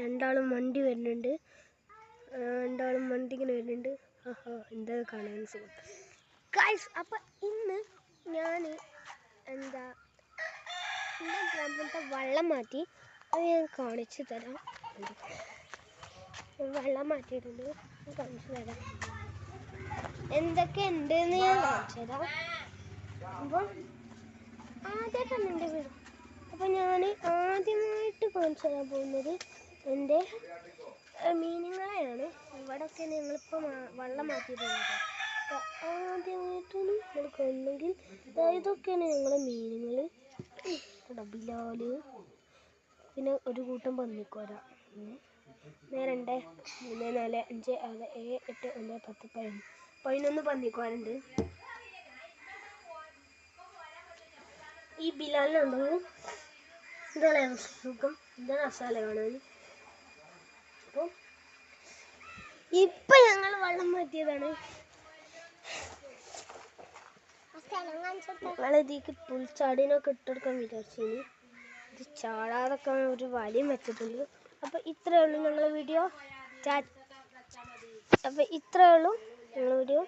രണ്ടാളും വണ്ടി വരുന്നുണ്ട്. രണ്ടാളും വണ്ടി ഇങ്ങനെ വരുന്നുണ്ട്. എന്താ കാണാൻ സുഖം ഗൈസ്. അപ്പം ഇന്ന് ഞാൻ എൻ്റെ ഗ്രാമത്തെ വെള്ളം മാറ്റി അത് ഞാൻ കാണിച്ചു തരാം. വെള്ളം മാറ്റിയിട്ടുണ്ട്, കാണിച്ചു തരാം എന്തൊക്കെ ഉണ്ടെന്ന് ഞാൻ കാണിച്ചു തരാം. അപ്പം ആദ്യമായിട്ടാണ് എൻ്റെ വീട്. അപ്പം ഞാൻ ആദ്യമായിട്ട് കാണിച്ചു തരാൻ പോകുന്നത് എൻ്റെ മീനുകളെയാണ്. ഇവിടെയൊക്കെ ഞങ്ങളിപ്പോൾ വെള്ളം മാറ്റിയിട്ടുണ്ട്. അപ്പോൾ ആദ്യമായിട്ടാണ് നമ്മൾ കാണുന്നെങ്കിൽ ഇതൊക്കെയാണ് ഞങ്ങളെ മീനുകൾ. ബിലാല്, പിന്നെ ഒരു കൂട്ടം പന്നിക്കോര, 1 2 3 4 5 6 7 8 9 10 11 പന്നിക്കോരുണ്ട്. ഈ ബിലാലിനുണ്ടെങ്കിൽ ഇതാണ് സുഖം, ഇതാണ് മസാല കാണാൻ. അപ്പോൾ ഇപ്പം ഞങ്ങൾ വെള്ളം മാറ്റിയതാണ്. ഞങ്ങളിതിക്ക് പുൽച്ചാടിനൊക്കെ ഇട്ടെടുക്കാൻ വിചാരിച്ചിന്. ഇത് ചാടാതൊക്കെ ഒരു വലയും വെച്ചിട്ടുണ്ട്. അപ്പോൾ ഇത്രയേ ഉള്ളൂ ഞങ്ങളെ വീഡിയോ. അപ്പോൾ ഇത്രയേ ഉള്ളൂ ഞങ്ങളെ വീഡിയോ.